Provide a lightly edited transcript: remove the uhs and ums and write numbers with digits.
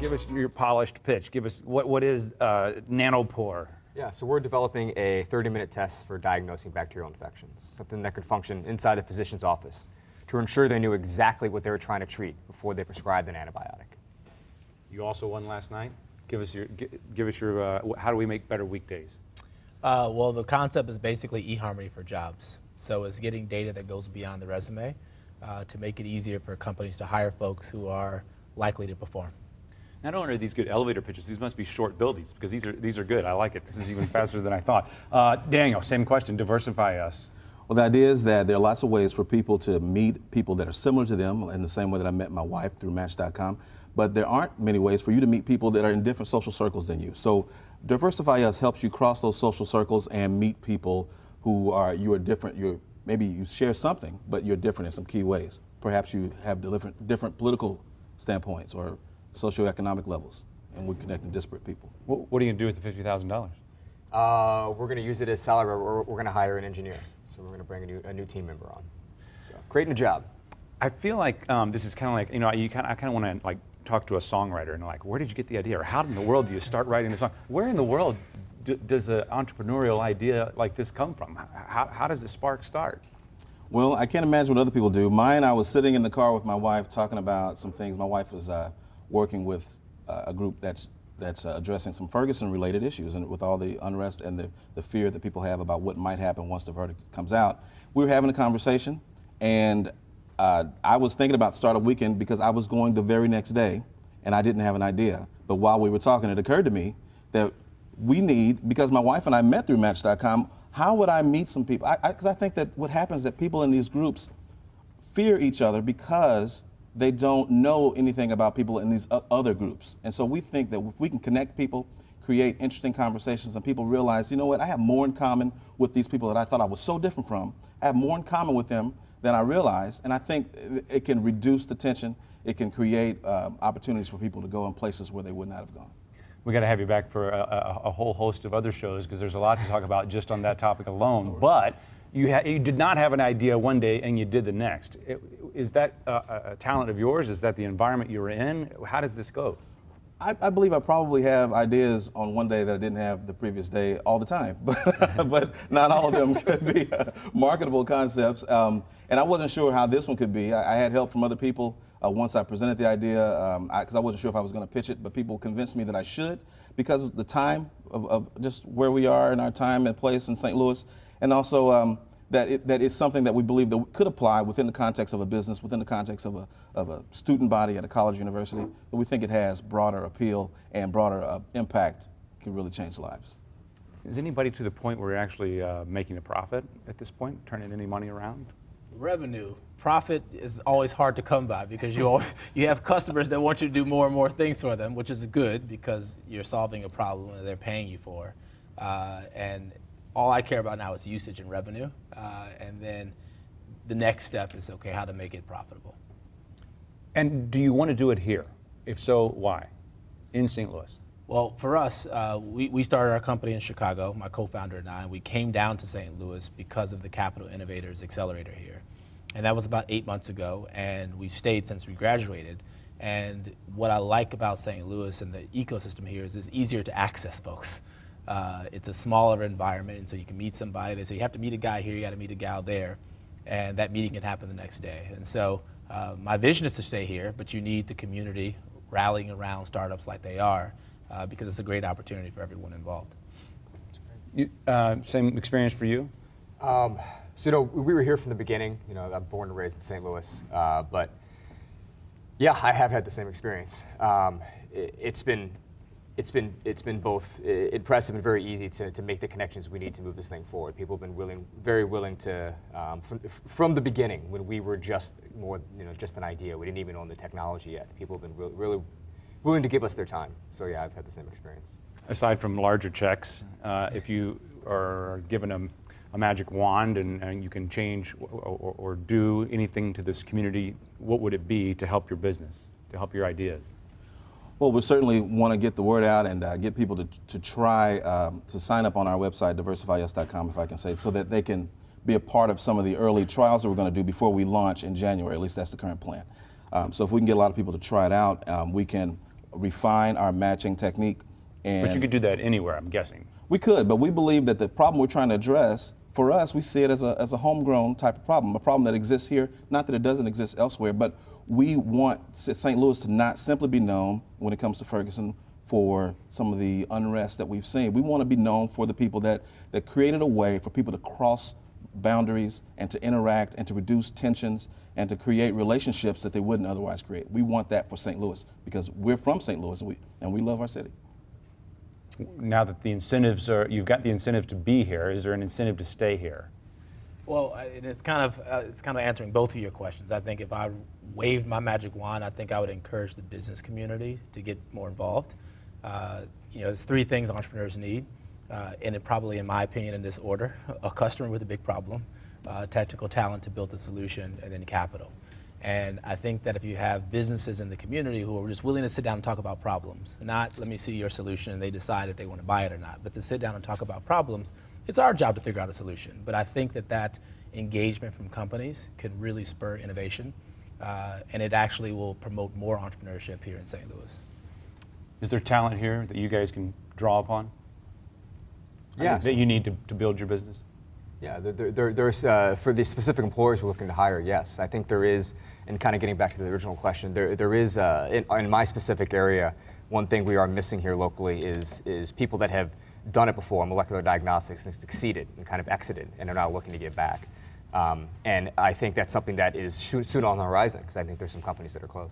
Give us your polished pitch. Give us what is nanopore? Yeah, so we're developing a 30-minute test for diagnosing bacterial infections, something that could function inside a physician's office to ensure they knew exactly what they were trying to treat before they prescribed an antibiotic. You also won last night. Give us your how do we make better weekdays? Well, the concept is basically eHarmony for jobs. So it's getting data that goes beyond the resume to make it easier for companies to hire folks who are likely to perform. Not only are these good elevator pitches, these must be short buildings because these are good. I like it. This is even faster than I thought. Daniel, same question. Diversify us. Well, the idea is that there are lots of ways for people to meet people that are similar to them in the same way that I met my wife through Match.com. But there aren't many ways for you to meet people that are in different social circles than you. So Diversify Us helps you cross those social circles and meet people who you are different. Maybe you share something, but you're different in some key ways. Perhaps you have different political standpoints or socioeconomic levels, and we're connecting disparate people. What are you going to do with the $50,000? We're going to use it as salary. We're going to hire an engineer. So we're going to bring a new team member on. So creating a job. I feel like this is kind of like, I kind of want to like talk to a songwriter and like, where did you get the idea? Or how in the world do you start writing a song? Where in the world does an entrepreneurial idea like this come from? How does the spark start? Well, I can't imagine what other people do. Mine, I was sitting in the car with my wife talking about some things. My wife was working with a group that's addressing some Ferguson-related issues, and with all the unrest and the fear that people have about what might happen once the verdict comes out. We were having a conversation, and I was thinking about Startup Weekend because I was going the very next day, and I didn't have an idea. But while we were talking, it occurred to me that we need, because my wife and I met through Match.com, how would I meet some people? Because I think that what happens is that people in these groups fear each other because they don't know anything about people in these other groups. And so we think that if we can connect people, create interesting conversations, and people realize, you know what, I have more in common with these people that I thought I was so different from. I have more in common with them than I realized, and I think it can reduce the tension. It can create opportunities for people to go in places where they would not have gone. We got to have you back for a whole host of other shows because there's a lot to talk about just on that topic alone. But you did not have an idea one day and you did the next. Is that a talent of yours? Is that the environment you were in? How does this go? I believe I probably have ideas on one day that I didn't have the previous day all the time, but not all of them could be marketable concepts. And I wasn't sure how this one could be. I had help from other people once I presented the idea, because I wasn't sure if I was going to pitch it, but people convinced me that I should because of the time of just where we are in our time and place in St. Louis, and also that it's something that we believe that could apply within the context of a business, within the context of a student body at a college university, but we think it has broader appeal and broader impact, can really change lives. Is anybody to the point where you're actually making a profit at this point, turning any money around? Revenue. Profit is always hard to come by because you have customers that want you to do more and more things for them, which is good because you're solving a problem that they're paying you for. And all I care about now is usage and revenue. And then the next step is, okay, how to make it profitable. And do you want to do it here? If so, why? In St. Louis? Well, for us, we started our company in Chicago, my co-founder and I, and we came down to St. Louis because of the Capital Innovators Accelerator here. And that was about 8 months ago, and we've stayed since we graduated. And what I like about St. Louis and the ecosystem here is it's easier to access folks. It's a smaller environment, and so you can meet somebody. They say you have to meet a guy here, you got to meet a gal there, and that meeting can happen the next day. And so my vision is to stay here, but you need the community rallying around startups like they are, because it's a great opportunity for everyone involved. Same experience for you? So we were here from the beginning. I'm born and raised in St. Louis, but yeah, I have had the same experience. It's been both impressive and very easy to make the connections we need to move this thing forward. People have been very willing to, from the beginning, when we were just just an idea. We didn't even own the technology yet. People have been really willing to give us their time. So yeah, I've had the same experience. Aside from larger checks, if you are given a magic wand and you can change or do anything to this community, what would it be to help your business, to help your ideas? Well, we certainly want to get the word out and get people to try to sign up on our website, diversifyus.com, if I can say, so that they can be a part of some of the early trials that we're going to do before we launch in January. At least that's the current plan. So if we can get a lot of people to try it out, we can refine our matching technique. And But you could do that anywhere, I'm guessing. we could, but we believe that the problem we're trying to address, for us, we see it as a homegrown type of problem, a problem that exists here, not that it doesn't exist elsewhere, but we want St. Louis to not simply be known when it comes to Ferguson for some of the unrest that we've seen. We want to be known for the people that created a way for people to cross boundaries and to interact and to reduce tensions and to create relationships that they wouldn't otherwise create. We want that for St. Louis because we're from St. Louis and we love our city. Now that the incentives are, you've got the incentive to be here, is there an incentive to stay here? Well, and it's kind of answering both of your questions. I think if I waved my magic wand, I think I would encourage the business community to get more involved. There's three things entrepreneurs need, and it probably, in my opinion, in this order: a customer with a big problem, technical talent to build the solution, and then capital. And I think that if you have businesses in the community who are just willing to sit down and talk about problems, not let me see your solution and they decide if they want to buy it or not, but to sit down and talk about problems, it's our job to figure out a solution. But I think that engagement from companies can really spur innovation, and it actually will promote more entrepreneurship here in St. Louis. Is there talent here that you guys can draw upon? Yeah. That you need to build your business? Yeah, there's for the specific employers we're looking to hire, yes. I think there is, and kind of getting back to the original question, there is, in my specific area, one thing we are missing here locally is people that have done it before, molecular diagnostics, and succeeded and kind of exited and are now looking to get back. And I think that's something that is soon on the horizon because I think there's some companies that are close.